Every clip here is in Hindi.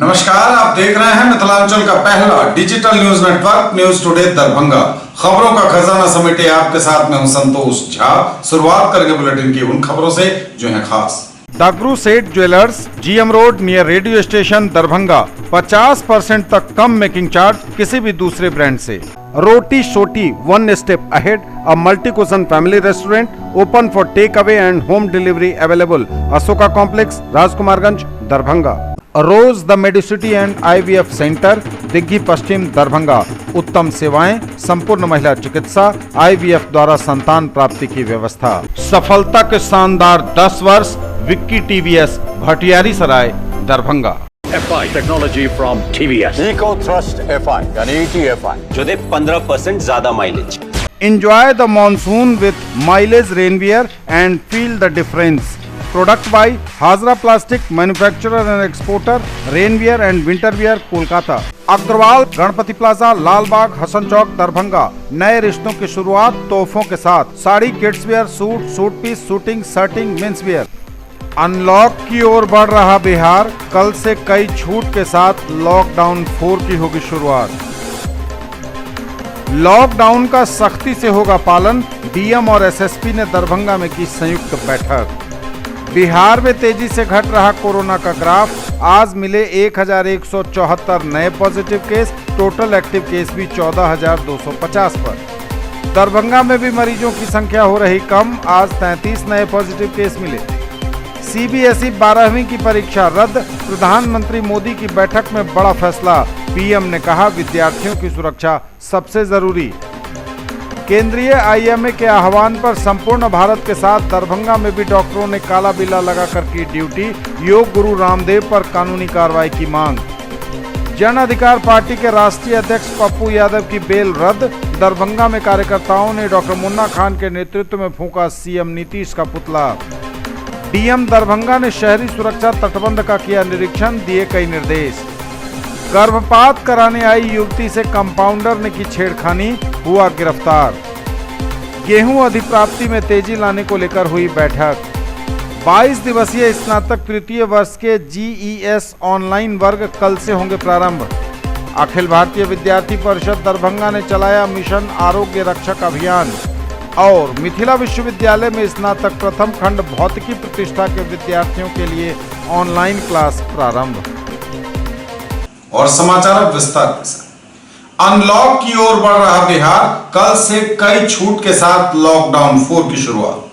नमस्कार, आप देख रहे हैं मिथिलांचल का पहला digital news network news today Darbhanga. खबरों का खजाना समेटे आपके साथ में हूं संतोष झा। शुरुआत करेंगे बुलेटिन की उन खबरों से जो हैं खास। दागरू सेठ jewellers, GM road near radio station Darbhanga. 50% तक कम मेकिंग चार्ज किसी भी दूसरे ब्रांड से। Roti Shoti one step ahead, a multi cuisine family restaurant open for takeaway and home delivery available. Ashoka complex, Rajkumarganj, Darbhanga. Rose the Medicity and IVF centre, Digghi Paschim, Darbhanga. उत्तम सेवाएं, संपूर्ण महिला चिकित्सा, IVF द्वारा संतान प्राप्ति की व्यवस्था। सफलता के शानदार 10 वर्ष, Vicky TVS, Bhatiyari Sarai, Darbhanga. FI technology from TVS, eco thrust FI यानी ETFI जो दे 15% ज्यादा mileage. Enjoy the monsoon with mileage rainwear and feel the difference. Product by Hazra Plastic, manufacturer and exporter, rainwear and winter wear, Kolkata. Agarwal Ganpati plaza, Lalbagh, Hasan Chowk, Darbhanga. नए रिश्तों की शुरुआत तोहफों के साथ। Sari, kids wear, suit, suit piece, shooting, shirting, men's wear. Unlock की ओर बढ़ रहा बिहार, कल से कई छूट के साथ लॉकडाउन 4 की होगी शुरुआत। लॉकडाउन का सख्ती से होगा पालन, DM और SSP ने दरभंगा में की संयुक्त बैठक। बिहार में तेजी से घट रहा कोरोना का ग्राफ, आज मिले 1174 नए positive case, total active case भी 14,250 पर। दरभंगा में भी मरीजों की संख्या हो रही कम, आज 33 नए पॉजिटिव केस मिले। CBSE 12वीं की परीक्षा रद्द, प्रधानमंत्री मोदी की बैठक में बड़ा फैसला, PM ने कहा विद्यार्थियों की सुरक्षा सबसे जरूरी। केंद्रीय IMA के आह्वान पर संपूर्ण भारत के साथ दरभंगा में भी डॉक्टरों ने काला बिल्ला लगाकर की ड्यूटी, योग गुरु रामदेव पर कानूनी कार्रवाई की मांग। जन अधिकार पार्टी के राष्ट्रीय अध्यक्ष पप्पू यादव की बेल रद्द, दरभंगा में कार्यकर्ताओं ने डॉक्टर मुन्ना खान के नेतृत्व में फूंका CM नीतीश का पुतला। DM दरभंगा ने शहरी सुरक्षा तटबंध का किया निरीक्षण, दिए कई निर्देश। गर्भपात कराने आई युवती से कंपाउंडर ने की छेड़खानी, हुआ गिरफ्तार। गेहूं अधिप्राप्ति में तेजी लाने को लेकर हुई बैठक। 22 दिवसीय स्नातक तृतीय वर्ष के GES ऑनलाइन वर्ग कल से होंगे प्रारंभ। अखिल भारतीय विद्यार्थी परिषद दरभंगा ने चलाया मिशन आरोग्य रक्षक अभियान। और मिथिला विश्वविद्यालय में स्नातक प्रथम खंड भौतिकी प्रतिष्ठा के विद्यार्थियों के लिए ऑनलाइन क्लास प्रारंभ। और समाचार अब विस्तार से। अनलॉक की ओर बढ़ रहा बिहार, कल से कई छूट के साथ लॉकडाउन 4 की शुरुआत।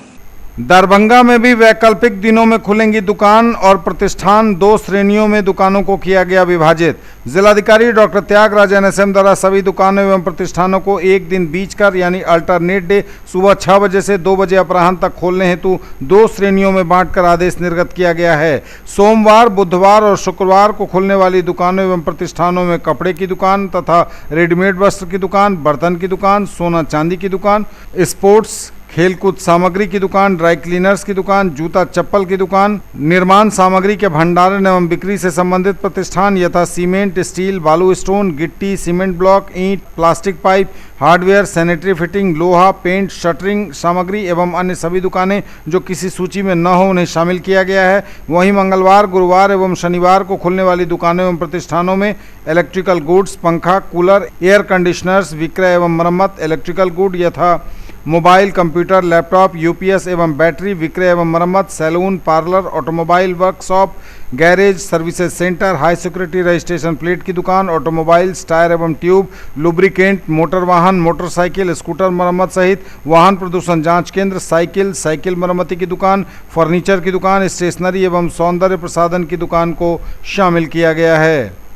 दरभंगा में भी वैकल्पिक दिनों में खुलेंगी दुकान और प्रतिष्ठान, 2 श्रेणियों में दुकानों को किया गया विभाजित। जिलाधिकारी डॉक्टर त्यागराज NSM द्वारा सभी दुकानों एवं प्रतिष्ठानों को एक दिन बीच कर यानी अल्टरनेट डे सुबह 6 बजे से 2 बजे अपराह्न तक खोलने हेतु 2 श्रेणियों में बांटकर आदेश निर्गत किया गया है। सोमवार, बुधवार और शुक्रवार को खुलने वाली दुकानों एवं प्रतिष्ठानों में कपड़े की दुकान तथा रेडीमेड वस्त्र की दुकान, बर्तन की दुकान, सोना चांदी की दुकान, स्पोर्ट्स खेलकूद सामग्री की दुकान, ड्राई क्लीनर्स की दुकान, जूता चप्पल की दुकान, निर्माण सामग्री के भंडारण एवं बिक्री से संबंधित प्रतिष्ठान यथा सीमेंट, स्टील, बालू स्टोन, गिट्टी, सीमेंट ब्लॉक, ईंट, plastic pipe, hardware, sanitary fitting, लोहा, पेंट, शटरिंग सामग्री एवं अन्य सभी दुकानें जो किसी सूची में न हो उन्हें शामिल किया गया है। वहीं मंगलवार, गुरुवार एवं शनिवार को खुलने वाली दुकानों एवं प्रतिष्ठानों में इलेक्ट्रिकल गुड्स, पंखा, कूलर, एयर कंडीशनर्स विक्रय एवं मरम्मत, इलेक्ट्रिकल गुड यथा मोबाइल, कंप्यूटर, लैपटॉप, UPS एवं बैटरी विक्रय एवं मरम्मत, salon, parlour, automobile workshop, garage, services centre, high security registration plate की दुकान, ऑटोमोबाइल्स, टायर एवं ट्यूब, लुब्रिकेंट, मोटर वाहन, मोटरसाइकिल, स्कूटर मरम्मत सहित वाहन प्रदूषण जांच केंद्र, साइकिल मरम्मती की दुकान, फर्नीचर की दुकान, स्टेशनरी एवं सौंदर्य प्रसाधन की दुकान को शामिल किया गया है।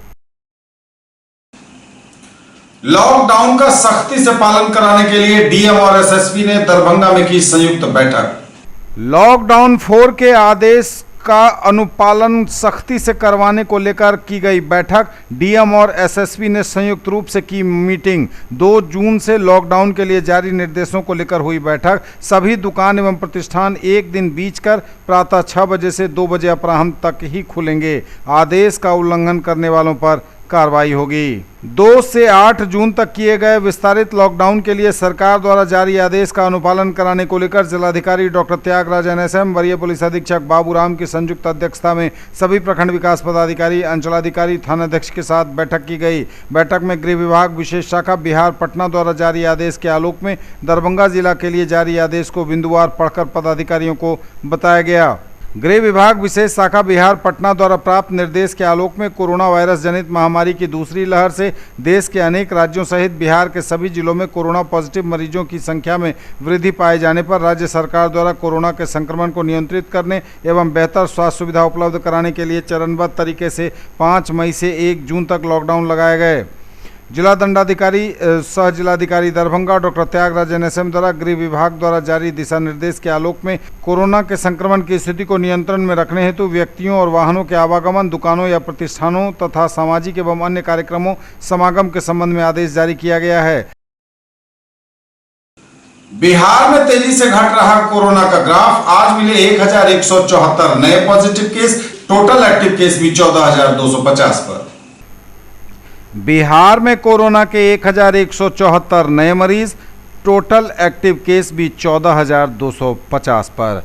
लॉकडाउन का सख्ती से पालन कराने के लिए DM और SSP ने दरभंगा में की संयुक्त बैठक। लॉकडाउन 4 के आदेश का अनुपालन सख्ती से करवाने को लेकर की गई बैठक। DM और SSP ने संयुक्त रूप से की मीटिंग। 2 जून से लॉकडाउन के लिए जारी निर्देशों को लेकर हुई बैठक। सभी दुकान एवं प्रतिष्ठान एक दिन बीच कर प्रातः 6 बजे से 2 बजे अपराह्न तक ही खुलेंगे। आदेश का उल्लंघन करने वालों पर कार्रवाई होगी। 2 से 8 जून तक किए गए विस्तारित लॉकडाउन के लिए सरकार द्वारा जारी आदेश का अनुपालन कराने को लेकर जिलाधिकारी डॉक्टर त्यागराज NSM, वरीय पुलिस अधीक्षक बाबूराम की संयुक्त अध्यक्षता में सभी प्रखंड विकास पदाधिकारी, अंचलाधिकारी, थानाध्यक्ष के साथ बैठक की गई। बैठक में गृह विभाग विशेष शाखा बिहार पटना द्वारा जारी आदेश के आलोक में दरभंगा जिला के लिए जारी आदेश को बिंदुवार पढ़कर पदाधिकारियों को बताया गया। गृह विभाग विशेष शाखा बिहार पटना द्वारा प्राप्त निर्देश के आलोक में कोरोना वायरस जनित महामारी की दूसरी लहर से देश के अनेक राज्यों सहित बिहार के सभी जिलों में कोरोना पॉजिटिव मरीजों की संख्या में वृद्धि पाए जाने पर राज्य सरकार द्वारा कोरोना के संक्रमण को नियंत्रित करने एवं बेहतर स्वास्थ्य सुविधा उपलब्ध कराने के लिए चरणबद्ध तरीके से 5 मई से 1 जून तक लॉकडाउन लगाए गए। जिला दंडाधिकारी सह जिलाधिकारी दरभंगा डॉक्टर त्यागराज NSM द्वारा गृह विभाग द्वारा जारी दिशा निर्देश के आलोक में कोरोना के संक्रमण की स्थिति को नियंत्रण में रखने हेतु व्यक्तियों और वाहनों के आवागमन, दुकानों या प्रतिष्ठानों तथा सामाजिक एवं अन्य कार्यक्रमों समागम के संबंध में आदेश जारी किया गया है। बिहार में तेजी से घट रहा कोरोना का ग्राफ, आज मिले 1174 नए positive case, total active case भी 14,250 पर। बिहार में कोरोना के 1174 नए मरीज, टोटल एक्टिव केस भी 14,250 पर।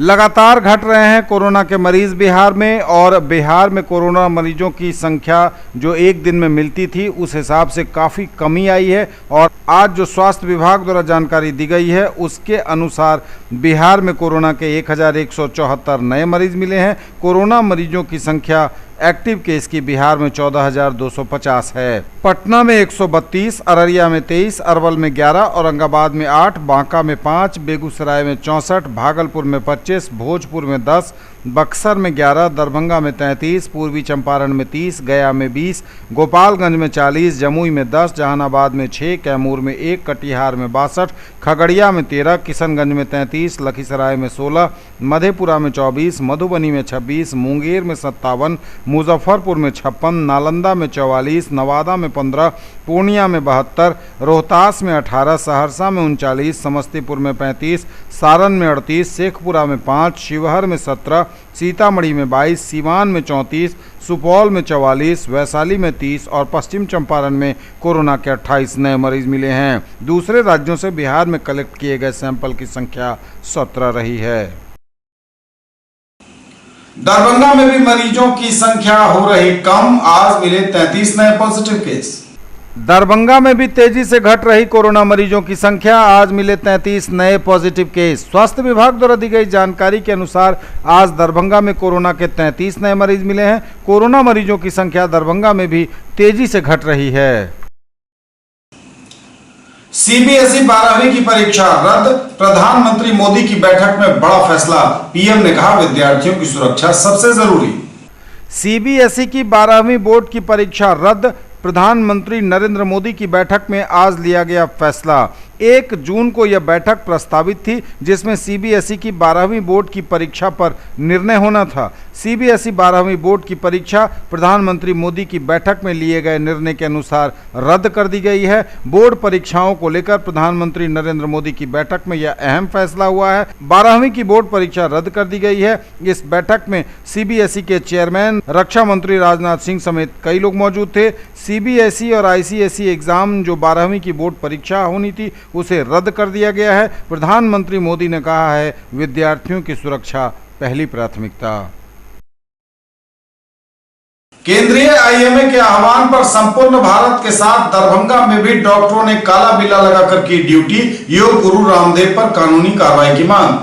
लगातार घट रहे हैं कोरोना के मरीज बिहार में, और बिहार में कोरोना मरीजों की संख्या जो एक दिन में मिलती थी उस हिसाब से काफ़ी कमी आई है। और आज जो स्वास्थ्य विभाग द्वारा जानकारी दी गई है उसके अनुसार बिहार में कोरोना के 1174 नए मरीज मिले हैं। कोरोना मरीजों की संख्या एक्टिव केस की बिहार में 14,250 है। पटना में 132, अररिया में 23, अरवल में 11, औरंगाबाद में 8, बांका में 5, बेगूसराय में 64, भागलपुर में 25, भोजपुर में 10, बक्सर में 11, दरभंगा में 33, पूर्वी चंपारण में 30, गया में 20, गोपालगंज में 40, जमुई में 10, जहानाबाद में 6, कैमूर में 1, कटिहार में 62, खगड़िया में 13, किशनगंज में 33, लखीसराय में 16, मधेपुरा में 24, मधुबनी में 26, मुंगेर में 57, मुजफ्फरपुर में 56, नालंदा में 44, नवादा में 15, पूर्णिया में 72, रोहतास में 18, सहरसा में 39, समस्तीपुर में 35, सारण में 38, शेखपुरा में 5, शिवहर में 17, सीतामढ़ी में 22, सीवान में 34, सुपौल में 44, वैशाली में 30 और पश्चिम चंपारण में कोरोना के 28 नए मरीज मिले हैं। दूसरे राज्यों से बिहार में कलेक्ट किए गए सैंपल की संख्या 17 रही है। दरभंगा में भी मरीजों की संख्या हो रही कम, आज मिले 33 नए पॉजिटिव केस। दरभंगा में भी तेजी से घट रही कोरोना मरीजों की संख्या, आज मिले 33 नए पॉजिटिव केस। स्वास्थ्य विभाग द्वारा दी गई जानकारी के अनुसार आज दरभंगा में कोरोना के 33 नए मरीज मिले हैं। कोरोना मरीजों की संख्या दरभंगा में भी तेजी से घट रही है। CBSE 12वीं की परीक्षा रद्द, प्रधानमंत्री मोदी की बैठक में बड़ा फैसला, पीएम ने कहा विद्यार्थियों की सुरक्षा सबसे जरूरी। CBSE की 12वीं बोर्ड की परीक्षा रद्द, प्रधानमंत्री नरेंद्र मोदी की बैठक में आज लिया गया फैसला। 1 जून को यह बैठक प्रस्तावित थी जिसमें CBSE की 12वीं बोर्ड की परीक्षा पर निर्णय होना था। CBSE 12वीं बोर्ड की परीक्षा प्रधानमंत्री मोदी की बैठक में लिए गए निर्णय के अनुसार रद्द कर दी गई है। बोर्ड परीक्षाओं को लेकर प्रधानमंत्री नरेंद्र मोदी की बैठक में यह अहम फैसला हुआ है। 12वीं की बोर्ड परीक्षा रद्द कर दी गई है। इस बैठक में CBSE के चेयरमैन, रक्षा मंत्री राजनाथ सिंह समेत कई लोग मौजूद थे। CBSE और ICSE एग्जाम जो 12वीं की बोर्ड परीक्षा होनी थी उसे रद्द कर दिया गया है। प्रधानमंत्री मोदी ने कहा है विद्यार्थियों की सुरक्षा पहली प्राथमिकता। केंद्रीय IMA के आह्वान पर संपूर्ण भारत के साथ दरभंगा में भी डॉक्टरों ने काला बिल्ला लगाकर की ड्यूटी, योग गुरु रामदेव पर कानूनी कार्रवाई की मांग।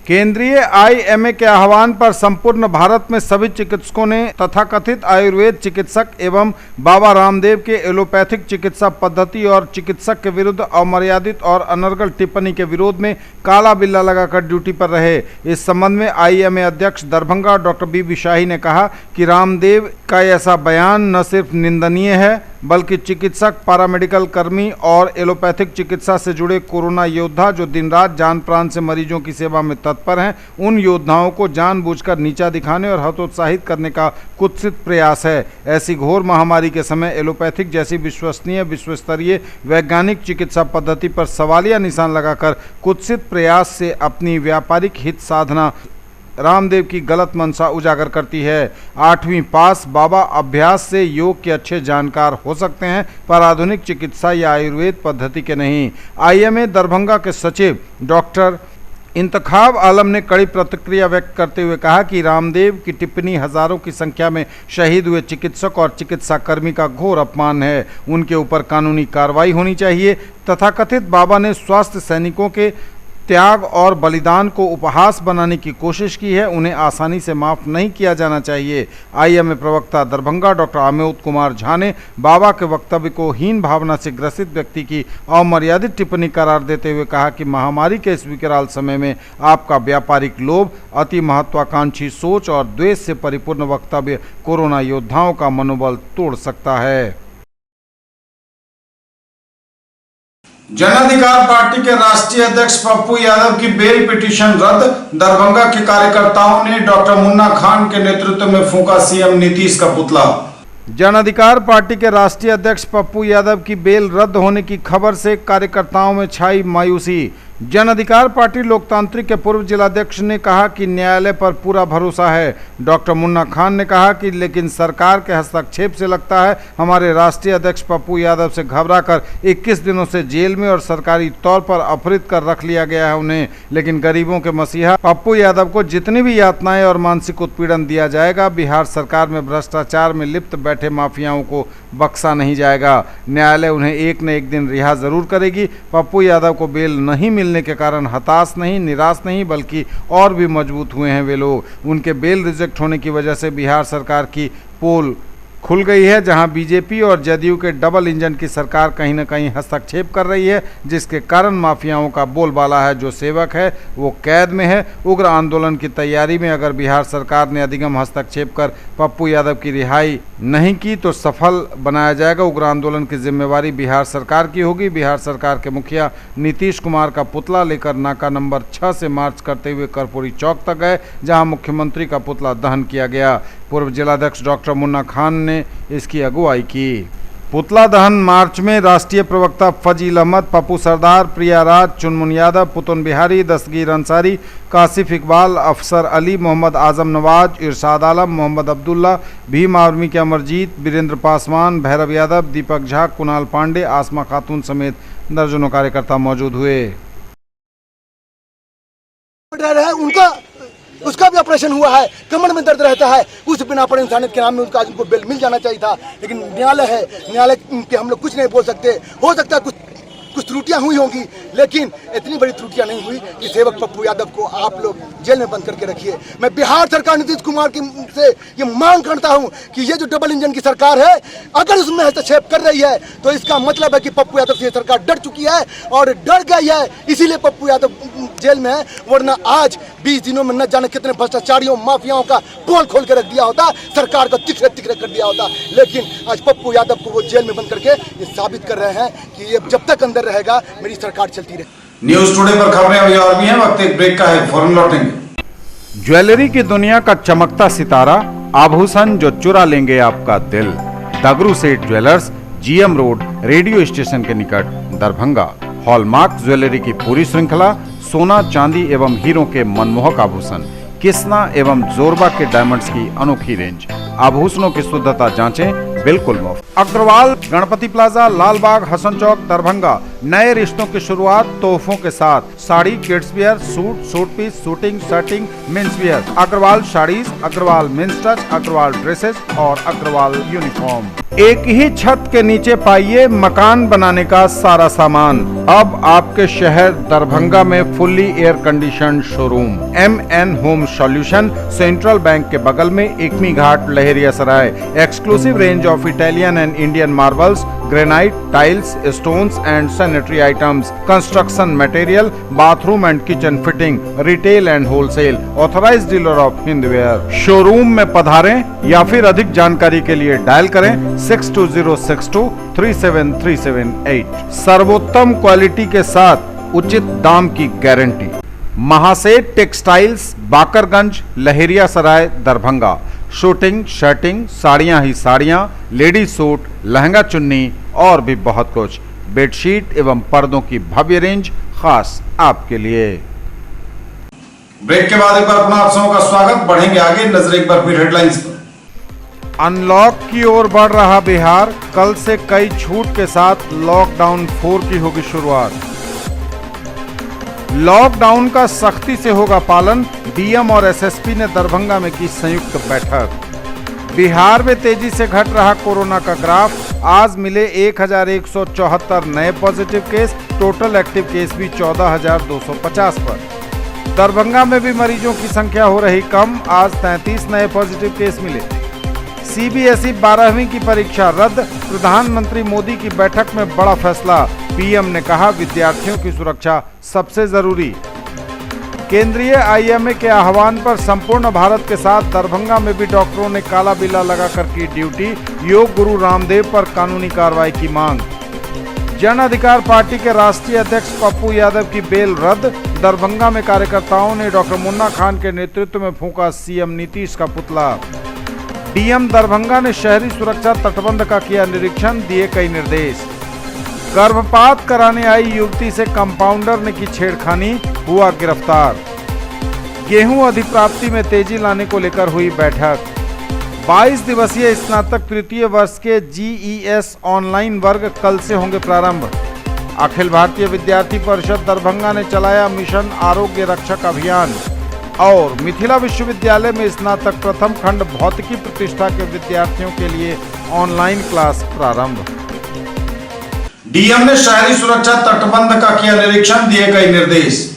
केंद्रीय IMA के आह्वान पर संपूर्ण भारत में सभी चिकित्सकों ने तथाकथित आयुर्वेद चिकित्सक एवं बाबा रामदेव के एलोपैथिक चिकित्सा पद्धति और चिकित्सक के विरुद्ध अमर्यादित और अनर्गल टिप्पणी के विरोध में काला बिल्ला लगाकर ड्यूटी पर रहे। इस संबंध में IMA अध्यक्ष दरभंगा डॉक्टर BB शाही ने कहा कि रामदेव का ऐसा बयान न सिर्फ निंदनीय है बल्कि चिकित्सक, पैरामेडिकल कर्मी और एलोपैथिक चिकित्सा से जुड़े कोरोना योद्धा जो दिन रात जान प्राण से मरीजों की सेवा में तत्पर हैं, उन योद्धाओं को जानबूझकर नीचा दिखाने और हतोत्साहित करने का कुत्सित प्रयास है। ऐसी घोर महामारी के समय एलोपैथिक जैसी विश्वसनीय, विश्वस्तरीय वैज्ञानिक चिकित्सा पद्धति पर सवालिया निशान लगाकर कुत्सित प्रयास से अपनी व्यापारिक हित साधना रामदेव की गलत मंशा उजागर करती है। 8वीं पास बाबा अभ्यास से योग के अच्छे जानकार हो सकते हैं, पर आधुनिक चिकित्सा या आयुर्वेद पद्धति के नहीं। आईएमए दरभंगा के सचिव डॉक्टर इंतखाब आलम ने कड़ी प्रतिक्रिया व्यक्त करते हुए कहा कि रामदेव की टिप्पणी हजारों की संख्या में शहीद हुए चिकित्सक और चिकित्सा कर्मी का घोर अपमान है। उनके ऊपर कानूनी कार्रवाई होनी चाहिए। तथाकथित बाबा ने स्वास्थ्य सैनिकों के त्याग और बलिदान को उपहास बनाने की कोशिश की है, उन्हें आसानी से माफ नहीं किया जाना चाहिए। आईएमए प्रवक्ता दरभंगा डॉक्टर अमित कुमार झा ने बाबा के वक्तव्य को हीन भावना से ग्रसित व्यक्ति की अमर्यादित टिप्पणी करार देते हुए कहा कि महामारी के इस विकराल समय में आपका व्यापारिक लोभ, अति महत्वाकांक्षी सोच और द्वेष से परिपूर्ण वक्तव्य कोरोना योद्धाओं का मनोबल तोड़ सकता है। जन अधिकार पार्टी के राष्ट्रीय अध्यक्ष पप्पू यादव की बेल पिटीशन रद्द। दरभंगा के कार्यकर्ताओं ने डॉक्टर मुन्ना खान के नेतृत्व में फूंका सीएम नीतीश का पुतला। जन अधिकार पार्टी के राष्ट्रीय अध्यक्ष पप्पू यादव की बेल रद्द होने की खबर से कार्यकर्ताओं में छाई मायूसी। जन अधिकार पार्टी लोकतांत्रिक के पूर्व जिलाध्यक्ष ने कहा कि न्यायालय पर पूरा भरोसा है। डॉक्टर मुन्ना खान ने कहा कि लेकिन सरकार के हस्तक्षेप से लगता है हमारे राष्ट्रीय अध्यक्ष पप्पू यादव से घबराकर 21 दिनों से जेल में और सरकारी तौर पर अपहृत कर रख लिया गया है उन्हें। लेकिन गरीबों के मसीहा पप्पू यादव को जितनी भी यातनाएं और मानसिक उत्पीड़न दिया जाएगा, बिहार सरकार में भ्रष्टाचार में लिप्त बैठे माफियाओं को बख्शा नहीं जाएगा। न्यायालय उन्हें एक न एक दिन रिहा जरूर करेगी। पप्पू यादव को बेल नहीं मिलने के कारण हताश नहीं, निराश नहीं, बल्कि और भी मजबूत हुए हैं वे लोग। उनके बेल रिजेक्ट होने की वजह से बिहार सरकार की पोल खुल गई है, जहां बीजेपी और जदयू के डबल इंजन की सरकार कहीं न कहीं हस्तक्षेप कर रही है, जिसके कारण माफियाओं का बोलबाला है। जो सेवक है वो कैद में है। उग्र आंदोलन की तैयारी में अगर बिहार सरकार ने अधिगम हस्तक्षेप कर पप्पू यादव की रिहाई नहीं की तो सफल बनाया जाएगा। उग्र आंदोलन की जिम्मेवारी बिहार सरकार की होगी। बिहार सरकार के मुखिया नीतीश कुमार का पुतला लेकर नाका नंबर 6 से मार्च करते हुए कर्पूरी चौक तक गए, जहां मुख्यमंत्री का पुतला दहन किया गया। पूर्व जिलाध्यक्ष डॉक्टर मुन्ना खान ने इसकी अगुवाई की। पुतला दहन मार्च में राष्ट्रीय प्रवक्ता फजील अहमद, पप्पू सरदार, प्रिया राज, चुनमुन यादव, पुतुन बिहारी, दस्तगीर अंसारी, कासिफ इकबाल, अफसर अली, मोहम्मद आजम नवाज, इरशाद आलम, मोहम्मद अब्दुल्ला, भीम आर्मी के अमरजीत, वीरेंद्र पासवान, भैरव यादव, दीपक झा, कुणाल पांडे, आसमा खातून समेत दर्जनों कार्यकर्ता मौजूद हुए। उनका उसका भी ऑपरेशन हुआ है, कमर में दर्द रहता है, उस बिना पर इंसानियत के नाम में उसका उनको बेल मिल जाना चाहिए था। लेकिन न्यायालय है, न्यायालय के हम लोग कुछ नहीं बोल सकते। हो सकता है कुछ त्रुटियां हुई होंगी, लेकिन इतनी बड़ी त्रुटियां नहीं हुई कि सेवक पप्पू यादव को आप लोग जेल में बंद करके रखिए। मैं बिहार सरकार नीतीश कुमार की से ये मांग करता हूं कि ये जो डबल इंजन की सरकार है, अगर उसमें हस्तक्षेप कर रही है तो इसका मतलब है कि पप्पू यादव से सरकार डर चुकी है और डर गई है, इसीलिए पप्पू यादव जेल में है। वरना आज 20 दिनों में न जाने कितने भ्रष्टाचारियों, माफियाओं का पोल खोल के रख दिया होता, सरकार को तिखरे तिखरे कर दिया होता। लेकिन आज पप्पू यादव को वो जेल में बंद करके ये साबित कर रहे हैं कि ये जब तक अंदर रहेगा मेरी सरकार चलती रहे। न्यूज टुडे पर खबरें अभी और भी हैं, वक्त एक ब्रेक का है, फौरन लौटेंगे। ज्वेलरी की दुनिया का चमकता सितारा, आभूषण जो चुरा लेंगे आपका दिल। दगरू सेठ jewellers, GM road, radio station के निकट, दरभंगा। हॉलमार्क ज्वेलरी की पूरी श्रृंखला, सोना, चांदी एवं हीरों के मनमोहक आभूषण, किस्ना एवं जोरबा के डायमंड्स की अनोखी रेंज। आभूषणों की शुद्धता जांचें, बिल्कुल मुफ्त। अग्रवाल गणपति प्लाजा, लालबाग, हसन चौक, दरभंगा। नए रिश्तों की शुरुआत तोहफों के साथ। Sari, kids wear, suit, suit piece, shooting, shirting, men's wear. Agarwal saris, Agarwal men's touch, Agarwal dresses और अग्रवाल यूनिफॉर्म। एक ही छत के नीचे पाइए मकान बनाने का सारा सामान। अब आपके शहर दरभंगा में fully air condition showroom. MN home solution, Central Bank के बगल में, Ekmi Ghat, Laheriasarai. Exclusive range of Italian and Indian marbles, granite, tiles, stones and sanitary items, construction material, bathroom and kitchen fitting, retail and wholesale. Authorised dealer of Hindware. Showroom में पधारें या फिर अधिक जानकारी के लिए डायल करें 6206237378। सर्वोत्तम क्वालिटी के साथ उचित दाम की guarantee. Mahaseth textiles, Bakarganj, Laheriasarai, Darbhanga. Shooting, shirting, साड़ियां ही साड़ियां, लेडीज सूट, लहंगा चुन्नी और भी बहुत कुछ। बेडशीट एवं पर्दों की भव्य रेंज खास आपके लिए। ब्रेक के बाद एक बार पुनः आप सबका स्वागत। बढ़ेंगे आगे, नजर एक बार फिर हेडलाइंस पर। अनलॉक की ओर बढ़ रहा बिहार, कल से कई छूट के साथ लॉकडाउन 4 की होगी शुरुआत। लॉकडाउन का सख्ती से होगा पालन, डीएम और एसएसपी ने दरभंगा में की संयुक्त बैठक। बिहार में तेजी से घट रहा कोरोना का ग्राफ, आज मिले 1174 नए positive case, total active case भी 14,250 पर। दरभंगा में भी मरीजों की संख्या हो रही कम, आज 33 नए पॉजिटिव केस मिले। सीबीएसई 12वीं की परीक्षा रद्द, प्रधानमंत्री मोदी की बैठक में बड़ा फैसला, पीएम ने कहा विद्यार्थियों की सुरक्षा सबसे जरूरी। केंद्रीय आईएमए के आह्वान पर संपूर्ण भारत के साथ दरभंगा में भी डॉक्टरों ने काला बिल्ला लगाकर की ड्यूटी, योग गुरु रामदेव पर कानूनी कार्रवाई की मांग। जन अधिकार पार्टी के राष्ट्रीय अध्यक्ष पप्पू यादव की बेल रद्द, दरभंगा में कार्यकर्ताओं ने डॉक्टर मुन्ना खान के नेतृत्व में फूंका सीएम नीतीश का पुतला। डीएम दरभंगा ने शहरी सुरक्षा तटबंध का किया निरीक्षण, दिए कई निर्देश। गर्भपात कराने आई युवती से कंपाउंडर ने की छेड़खानी, हुआ गिरफ्तार। गेहूं अधिप्राप्ति में तेजी लाने को लेकर हुई बैठक। 22 दिवसीय स्नातक तृतीय वर्ष के जीईएस ऑनलाइन वर्ग कल से होंगे प्रारंभ। अखिल भारतीय विद्यार्थी परिषद दरभंगा ने चलाया मिशन आरोग्य रक्षक अभियान। और मिथिला विश्वविद्यालय में स्नातक प्रथम खंड भौतिकी प्रतिष्ठा के विद्यार्थियों के लिए ऑनलाइन क्लास प्रारंभ। डीएम ने शहरी सुरक्षा तटबंध का किया निरीक्षण, दिए कई निर्देश।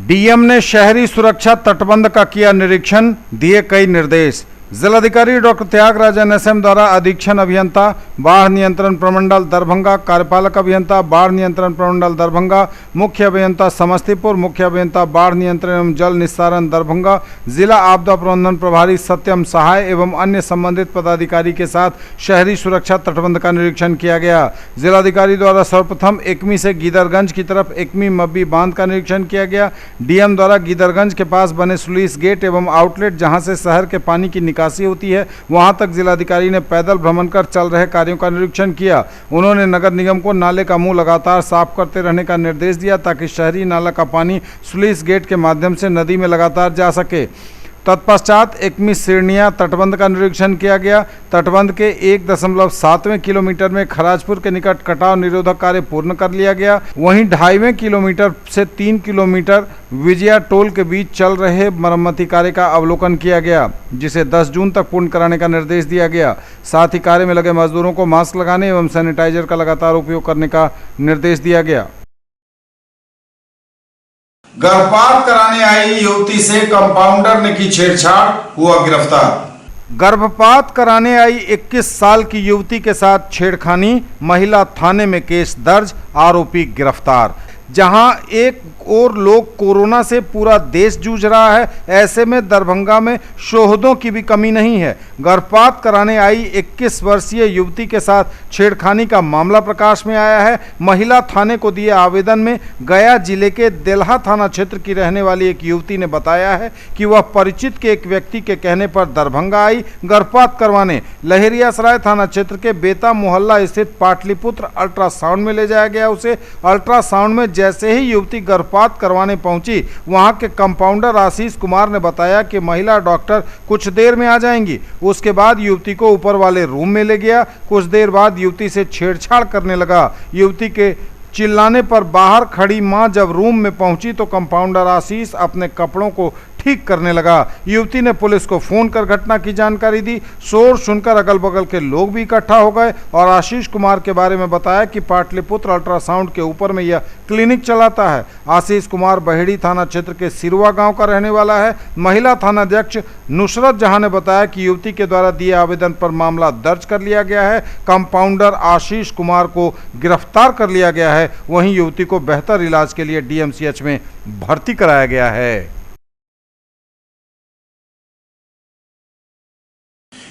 डीएम ने शहरी सुरक्षा तटबंध का किया निरीक्षण, दिए कई निर्देश। जिलाधिकारी डॉक्टर त्यागराज एनएसएम द्वारा अधीक्षण अभियंता बाढ़ नियंत्रण प्रमंडल दरभंगा, कार्यपालक अभियंता बाढ़ नियंत्रण प्रमंडल दरभंगा, मुख्य अभियंता समस्तीपुर, मुख्य अभियंता बाढ़ नियंत्रण एवं जल निस्तारण दरभंगा, जिला आपदा प्रबंधन प्रभारी सत्यम सहाय एवं अन्य संबंधित पदाधिकारी के साथ शहरी सुरक्षा तटबंध का निरीक्षण किया गया। जिलाधिकारी द्वारा सर्वप्रथम एकमी से गीदरगंज की तरफ एकमी मब्बी बांध का निरीक्षण किया गया। डीएम द्वारा गीदरगंज के पास बने स्लुइस गेट एवं आउटलेट जहां से शहर के पानी की निकासी होती है, वहां तक जिलाधिकारी ने पैदल भ्रमण कर चल रहे कार्यों का निरीक्षण किया। उन्होंने नगर निगम को नाले का मुंह लगातार साफ करते रहने का निर्देश दिया ताकि शहरी नाला का पानी स्लुइस गेट के माध्यम से नदी में लगातार जा सके। तत्पश्चात एकमी सिरनिया तटबंध का निरीक्षण किया गया। तटबंध के 1.7वें किलोमीटर में खराजपुर के निकट कटाव निरोधक कार्य पूर्ण कर लिया गया। वहीं 2.5वें किलोमीटर से 3 किलोमीटर विजया टोल के बीच चल रहे मरम्मती कार्य का अवलोकन किया गया, जिसे 10 जून तक पूर्ण कराने का निर्देश दिया गया। साथ ही कार्य में लगे मजदूरों को मास्क लगाने एवं सैनिटाइजर का लगातार उपयोग करने का निर्देश दिया गया। गर्भपात कराने आई युवती से कंपाउंडर ने की छेड़छाड़, हुआ गिरफ्तार। गर्भपात कराने आई 21 साल की युवती के साथ छेड़खानी, महिला थाने में केस दर्ज, आरोपी गिरफ्तार। जहां एक और लोग कोरोना से पूरा देश जूझ रहा है, ऐसे में दरभंगा में शोहदों की भी कमी नहीं है। गर्भपात कराने आई 21 वर्षीय युवती के साथ छेड़खानी का मामला प्रकाश में आया है। महिला थाने को दिए आवेदन में गया जिले के देल्हा थाना क्षेत्र की रहने वाली एक युवती ने बताया है कि वह परिचित के एक व्यक्ति के कहने पर दरभंगा आई गर्भपात करवाने। लहेरियासराय थाना क्षेत्र के बेता मोहल्ला स्थित पाटलिपुत्र अल्ट्रासाउंड में ले जाया गया उसे। अल्ट्रासाउंड में जैसे ही युवती गर्भपात करवाने पहुंची, वहां के कंपाउंडर आशीष कुमार ने बताया कि महिला डॉक्टर कुछ देर में आ जाएंगी। उसके बाद युवती को ऊपर वाले रूम में ले गया। कुछ देर बाद युवती से छेड़छाड़ करने लगा। युवती के चिल्लाने पर बाहर खड़ी मां जब रूम में पहुंची तो कंपाउंडर आशीष अपने कपड़ों को ठीक करने लगा। युवती ने पुलिस को फोन कर घटना की जानकारी दी। शोर सुनकर अगल बगल के लोग भी इकट्ठा हो गए और आशीष कुमार के बारे में बताया कि पाटलिपुत्र अल्ट्रासाउंड के ऊपर में यह क्लिनिक चलाता है। आशीष कुमार बहेड़ी थाना क्षेत्र के सिरवा गांव का रहने वाला है। महिला थानाध्यक्ष नुसरत जहां ने बताया कि युवती के द्वारा दिए आवेदन पर मामला दर्ज कर लिया गया है। कंपाउंडर आशीष कुमार को गिरफ्तार कर लिया गया है। वहीं युवती को बेहतर इलाज के लिए डीएमसीएच में भर्ती कराया गया है।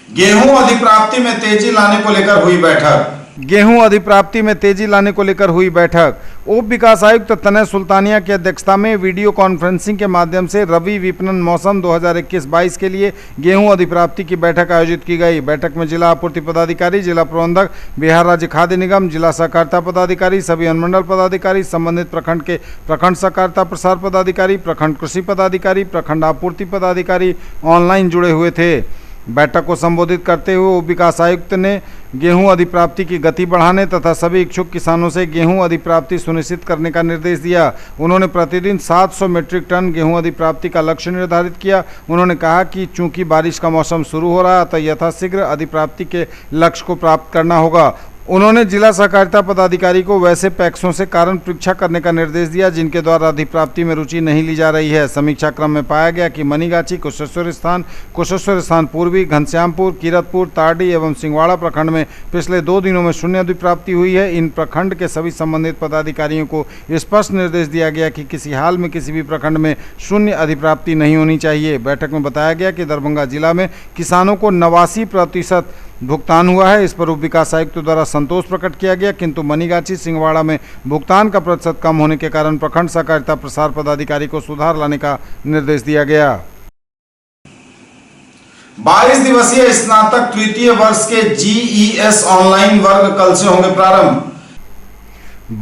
गेहूं अधिप्राप्ति में तेजी लाने को लेकर हुई बैठक। गेहूं अधिप्राप्ति में तेजी लाने को लेकर हुई बैठक। उप विकास आयुक्त तनय सुल्तानिया की अध्यक्षता में वीडियो कॉन्फ्रेंसिंग के माध्यम से रबी विपणन मौसम 2021-22 के लिए गेहूं अधिप्राप्ति की बैठक आयोजित की गई। बैठक में जिला आपूर्ति पदाधिकारी, जिला प्रबंधक, बिहार राज्य खाद्य निगम, जिला सहकारिता पदाधिकारी, सभी अनुमंडल पदाधिकारी, संबंधित प्रखंड के प्रखंड सहकारिता प्रसार पदाधिकारी, प्रखंड कृषि पदाधिकारी, प्रखंड आपूर्ति पदाधिकारी ऑनलाइन जुड़े हुए थे। बैठक को संबोधित करते हुए उप विकास आयुक्त ने गेहूं अधिप्राप्ति की गति बढ़ाने तथा सभी इच्छुक किसानों से गेहूं अधिप्राप्ति सुनिश्चित करने का निर्देश दिया। उन्होंने प्रतिदिन 700 मीट्रिक टन गेहूं अधिप्राप्ति का लक्ष्य निर्धारित किया। उन्होंने कहा कि चूंकि बारिश का मौसम शुरू हो रहा है अतः यथाशीघ्र अधिप्राप्ति के लक्ष्य को प्राप्त करना होगा। उन्होंने जिला सहकारिता पदाधिकारी को वैसे पैक्सों से कारण परीक्षा करने का निर्देश दिया जिनके द्वारा अधिप्राप्ति में रुचि नहीं ली जा रही है। समीक्षा क्रम में पाया गया कि मनीगाछी, कुशेश्वर स्थान पूर्वी, घनश्यामपुर, कीरतपुर, तारडी एवं सिंगवाड़ा प्रखंड में पिछले 2 दिनों में शून्य अधिप्राप्ति हुई है। इन प्रखंड के सभी संबंधित पदाधिकारियों को स्पष्ट निर्देश दिया गया कि किसी हाल में किसी भी प्रखंड में शून्य अधिप्राप्ति नहीं होनी चाहिए। बैठक में बताया गया कि दरभंगा जिला में किसानों को 89% भुगतान हुआ है। इस पर उप विकास आयुक्त द्वारा संतोष प्रकट किया गया, किंतु मनीगाछी, सिंगवाड़ा में भुगतान का प्रतिशत कम होने के कारण प्रखंड सहकारिता प्रसार पदाधिकारी को सुधार लाने का निर्देश दिया गया। 22 दिवसीय स्नातक तृतीय वर्ष के GES ऑनलाइन वर्ग कल से होंगे प्रारंभ।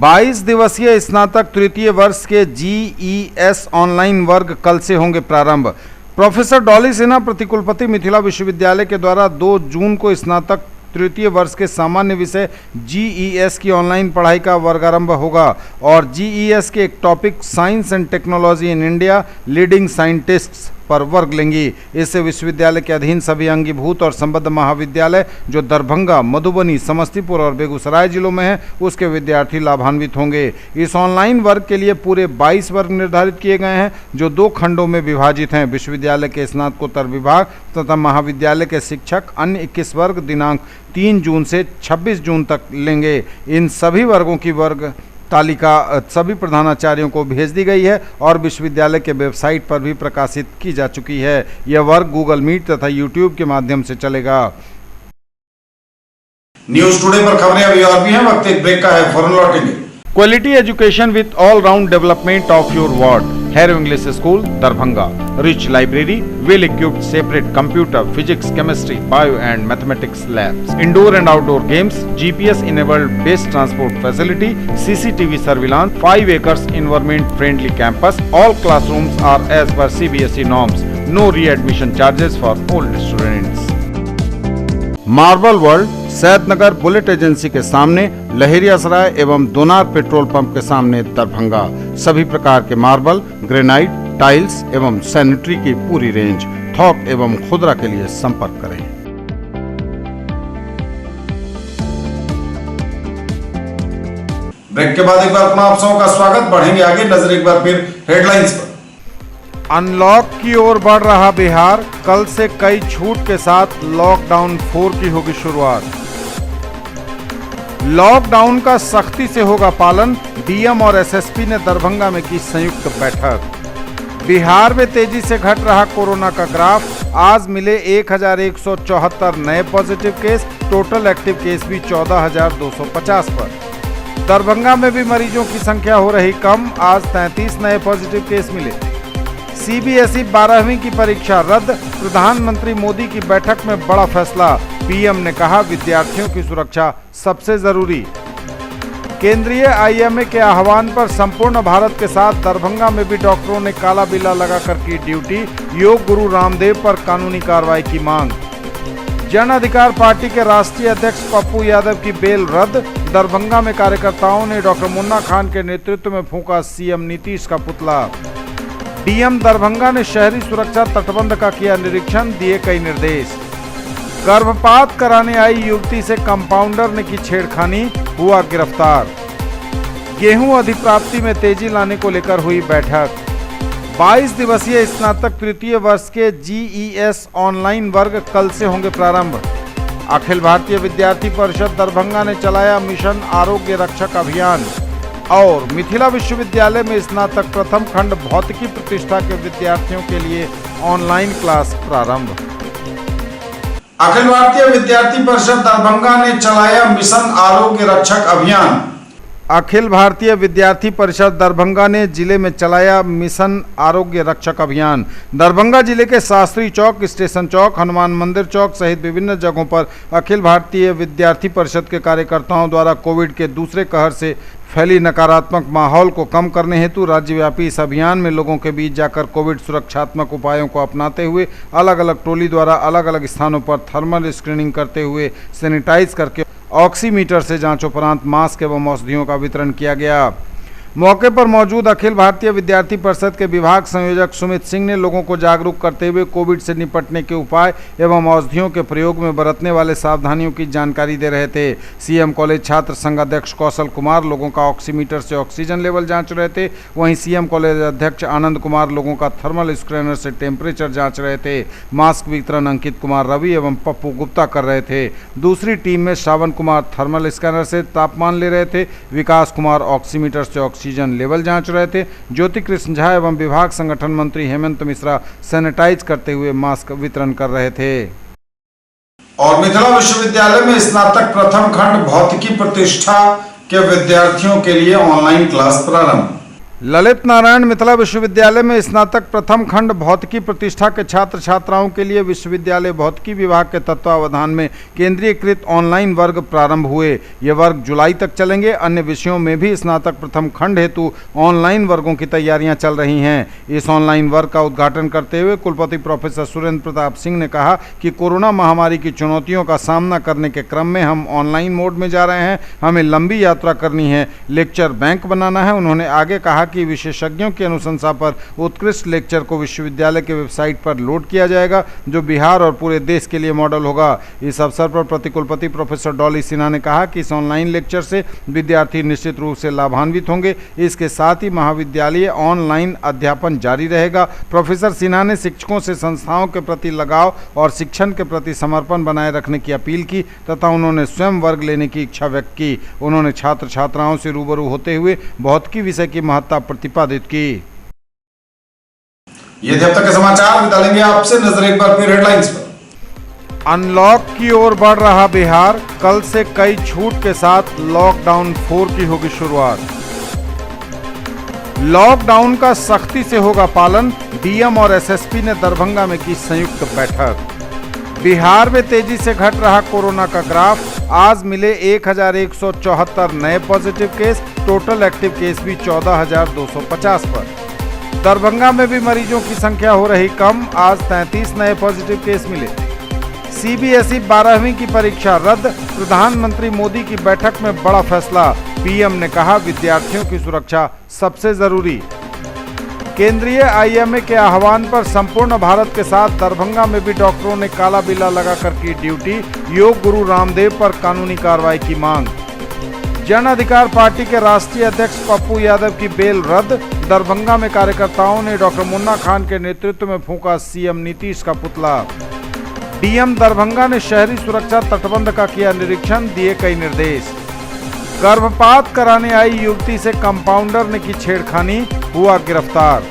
22 दिवसीय स्नातक तृतीय वर्ष के GES ऑनलाइन वर्ग कल से होंगे प्रारंभ। प्रोफेसर डॉली सिन्हा, प्रतिकुलपति, मिथिला विश्वविद्यालय के द्वारा 2 जून को स्नातक तृतीय वर्ष के सामान्य विषय GES की ऑनलाइन पढ़ाई का वर्गारंभ होगा और GES के एक topic science and technology in India leading scientists पर वर्ग लेंगी। इससे विश्वविद्यालय के अधीन सभी अंगीभूत और संबद्ध महाविद्यालय जो दरभंगा, मधुबनी, समस्तीपुर और बेगूसराय जिलों में हैं उसके विद्यार्थी लाभान्वित होंगे। इस ऑनलाइन वर्ग के लिए पूरे 22 वर्ग निर्धारित किए गए हैं जो 2 खंडों में विभाजित हैं। विश्वविद्यालय के स्नातकोत्तर विभाग तथा महाविद्यालय के शिक्षक अन्य 21 वर्ग दिनांक 3 जून से 26 जून तक लेंगे। इन सभी वर्गों की वर्ग तालिका सभी प्रधानाचार्यों को भेज दी गई है और विश्वविद्यालय के वेबसाइट पर भी प्रकाशित की जा चुकी है। यह वर्ग गूगल मीट तथा यूट्यूब के माध्यम से चलेगा। न्यूज टुडे पर खबरें अभी और भी हैं, वक्त एक ब्रेक का है, फौरन लौटेंगे। Quality education with all round development of your ward. Harrow English school Darbhanga. Rich library, well equipped separate computer, physics, chemistry, bio and mathematics labs, indoor and outdoor games, GPS enabled best transport facility, CCTV surveillance, 5 acres environment friendly campus. All classrooms are as per CBSE norms. No readmission charges for old students. Marble world, Saidnagar bullet agency के सामने, लहेरियासराय एवं दोनार पेट्रोल पंप के सामने दरभंगा। सभी प्रकार के मार्बल, ग्रेनाइट, टाइल्स एवं सैनिटरी की पूरी रेंज। थोक एवं खुदरा के लिए संपर्क करें। ब्रेक के बाद एक बार पुनः आप सबका स्वागत। बढ़ेंगे आगे, नजर एक बार फिर हेडलाइंस पर। अनलॉक की ओर बढ़ रहा बिहार, कल से कई छूट के साथ लॉकडाउन 4 की होगी शुरुआत। लॉकडाउन का सख्ती से होगा पालन, DM और SSP ने दरभंगा में की संयुक्त बैठक। बिहार में तेजी से घट रहा कोरोना का ग्राफ, आज मिले 1174 नए positive case, total active case भी 14,250 पर। दरभंगा में भी मरीजों की संख्या हो रही कम, आज 33 नए पॉजिटिव केस मिले। CBSE 12वीं की परीक्षा रद्द, प्रधानमंत्री मोदी की बैठक में बड़ा फैसला, PM ने कहा विद्यार्थियों की सुरक्षा सबसे जरूरी। केंद्रीय IMA के आह्वान पर संपूर्ण भारत के साथ दरभंगा में भी डॉक्टरों ने काला बिल्ला लगाकर की ड्यूटी, योग गुरु रामदेव पर कानूनी कार्रवाई की मांग। जन अधिकार पार्टी के राष्ट्रीय अध्यक्ष पप्पू यादव की बेल रद्द, दरभंगा में कार्यकर्ताओं ने डॉक्टर मुन्ना खान के नेतृत्व में फूंका CM नीतीश का पुतला। DM दरभंगा ने शहरी सुरक्षा तटबंध का किया निरीक्षण, दिए कई निर्देश। गर्भपात कराने आई युवती से कंपाउंडर ने की छेड़खानी, हुआ गिरफ्तार। गेहूं अधिप्राप्ति में तेजी लाने को लेकर हुई बैठक। 22 दिवसीय स्नातक तृतीय वर्ष के GES ऑनलाइन वर्ग कल से होंगे प्रारंभ। अखिल भारतीय विद्यार्थी परिषद दरभंगा ने चलाया मिशन आरोग्य रक्षक अभियान और मिथिला विश्वविद्यालय में स्नातक प्रथम खंड भौतिकी प्रतिष्ठा के विद्यार्थियों के लिए ऑनलाइन क्लास प्रारंभ। अखिल भारतीय विद्यार्थी परिषद दरभंगा ने चलाया मिशन आरोग्य रक्षक अभियान। अखिल भारतीय विद्यार्थी परिषद दरभंगा ने जिले में चलाया मिशन आरोग्य रक्षक अभियान। दरभंगा जिले के शास्त्री चौक, स्टेशन चौक, हनुमान मंदिर चौक सहित विभिन्न जगहों पर अखिल भारतीय विद्यार्थी परिषद के कार्यकर्ताओं द्वारा कोविड के दूसरे कहर से फैली नकारात्मक माहौल को कम करने हेतु राज्यव्यापी इस अभियान में लोगों के बीच जाकर कोविड सुरक्षात्मक उपायों को अपनाते हुए अलग अलग टोली द्वारा अलग अलग स्थानों पर थर्मल स्क्रीनिंग करते हुए सैनिटाइज करके ऑक्सीमीटर से जांच उपरांत मास्क एवं औषधियों का वितरण किया गया। मौके पर मौजूद अखिल भारतीय विद्यार्थी परिषद के विभाग संयोजक सुमित सिंह ने लोगों को जागरूक करते हुए कोविड से निपटने के उपाय एवं औषधियों के प्रयोग में बरतने वाले सावधानियों की जानकारी दे रहे थे। सीएम कॉलेज छात्र संघ अध्यक्ष कौशल कुमार लोगों का ऑक्सीमीटर से ऑक्सीजन लेवल जांच रहे थे। वहीं सीएम कॉलेज अध्यक्ष आनंद कुमार लोगों का थर्मल स्कैनर से टेम्परेचर जाँच रहे थे। मास्क वितरण अंकित कुमार रवि एवं पप्पू गुप्ता कर रहे थे। दूसरी टीम में श्रावण कुमार थर्मल स्कैनर से तापमान ले रहे थे। विकास कुमार ऑक्सीमीटर से ऑक्सीजन लेवल जांच रहे थे। ज्योति कृष्ण झा एवं विभाग संगठन मंत्री हेमंत मिश्रा सैनिटाइज करते हुए मास्क वितरण कर रहे थे। और मिथिला विश्वविद्यालय में स्नातक प्रथम खंड भौतिकी प्रतिष्ठा के विद्यार्थियों के लिए ऑनलाइन क्लास प्रारंभ। ललित नारायण मिथिला विश्वविद्यालय में स्नातक प्रथम खंड भौतिकी प्रतिष्ठा के छात्र छात्राओं के लिए विश्वविद्यालय भौतिकी विभाग के तत्वावधान में केंद्रीयकृत ऑनलाइन वर्ग प्रारंभ हुए। ये वर्ग जुलाई तक चलेंगे। अन्य विषयों में भी स्नातक प्रथम खंड हेतु ऑनलाइन वर्गों की तैयारियां चल रही हैं। इस ऑनलाइन वर्ग का उद्घाटन करते हुए कुलपति प्रोफेसर सुरेंद्र प्रताप सिंह ने कहा कि कोरोना महामारी की चुनौतियों का सामना करने के क्रम में हम ऑनलाइन मोड में जा रहे हैं। हमें लंबी यात्रा करनी है, लेक्चर बैंक बनाना है। उन्होंने आगे कहा कि विशेषज्ञों की अनुशंसा पर उत्कृष्ट लेक्चर को विश्वविद्यालय के वेबसाइट पर लोड किया जाएगा, जो बिहार और पूरे देश के लिए मॉडल होगा। इस अवसर पर प्रतिकुलपति प्रोफेसर डॉली सिन्हा ने कहा कि इस ऑनलाइन लेक्चर से विद्यार्थी निश्चित रूप से लाभान्वित होंगे। इसके साथ ही महाविद्यालय ऑनलाइन अध्यापन जारी रहेगा। प्रोफेसर सिन्हा ने शिक्षकों से संस्थाओं के प्रति लगाव और शिक्षण के प्रति समर्पण बनाए रखने की अपील की तथा उन्होंने स्वयं वर्ग लेने की इच्छा व्यक्त की। उन्होंने छात्र छात्राओं से रूबरू होते हुए भौतिकी विषय की महत्ता प्रतिपादित की। ये थे अब तक के समाचार। विदा लेंगे आपसे, नजर एक बार फिर हेडलाइंस पर। अनलॉक की ओर बढ़ रहा बिहार, कल से कई छूट के साथ लॉकडाउन 4 की होगी शुरुआत। लॉकडाउन का सख्ती से होगा पालन, डीएम और एसएसपी ने दरभंगा में की संयुक्त बैठक। बिहार में तेजी से घट रहा कोरोना का ग्राफ, आज मिले 1174 नए positive case, total active case भी 14,250 पर। दरभंगा में भी मरीजों की संख्या हो रही कम, आज 33 नए पॉजिटिव केस मिले। सीबीएसई 12वीं की परीक्षा रद्द, प्रधानमंत्री मोदी की बैठक में बड़ा फैसला, पीएम ने कहा विद्यार्थियों की सुरक्षा सबसे जरूरी। केंद्रीय आईएमए के आह्वान पर संपूर्ण भारत के साथ दरभंगा में भी डॉक्टरों ने काला बिल्ला लगाकर की ड्यूटी, योग गुरु रामदेव पर कानूनी कार्रवाई की मांग। जन अधिकार पार्टी के राष्ट्रीय अध्यक्ष पप्पू यादव की बेल रद्द, दरभंगा में कार्यकर्ताओं ने डॉक्टर मुन्ना खान के नेतृत्व में फूंका सीएम नीतीश का पुतला। डीएम दरभंगा ने शहरी सुरक्षा तटबंध का किया निरीक्षण, दिए कई निर्देश। गर्भपात कराने आई युवती से कंपाउंडर ने की छेड़खानी, हुआ गिरफ्तार।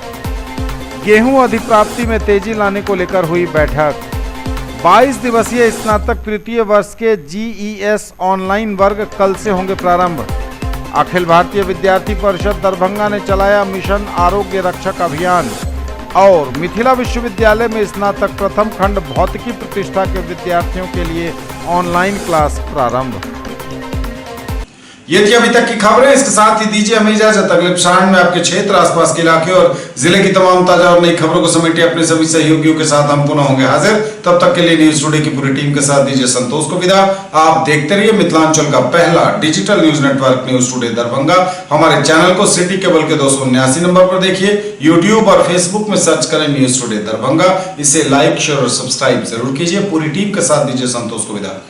गेहूं अधिप्राप्ति में तेजी लाने को लेकर हुई बैठक। 22 दिवसीय स्नातक तृतीय वर्ष के जीईएस ऑनलाइन वर्ग कल से होंगे प्रारंभ। अखिल भारतीय विद्यार्थी परिषद दरभंगा ने चलाया मिशन आरोग्य रक्षक अभियान। और मिथिला विश्वविद्यालय में स्नातक प्रथम खंड भौतिकी प्रतिष्ठा के विद्यार्थियों के लिए ऑनलाइन क्लास प्रारंभ। ये थी अभी तक की खबरें। इसके साथ ही दीजिए हमें इजाजत। अगले क्षण में आपके क्षेत्र, आसपास के इलाके और जिले की तमाम ताजा और नई खबरों को समेटे अपने सभी सहयोगियों के साथ हम पुनः होंगे हाजिर। तब तक के लिए न्यूज टुडे की पूरी टीम के साथ दीजिए संतोष को विदा। आप देखते रहिए मिथिलांचल का पहला digital news network news today Darbhanga. हमारे चैनल को सिटी केबल के 279 नंबर पर देखिए। यूट्यूब और फेसबुक में सर्च करें न्यूज टुडे दरभंगा। इसे लाइक, शेयर और सब्सक्राइब जरूर कीजिए। पूरी टीम के साथ दीजिए संतोष को विदा।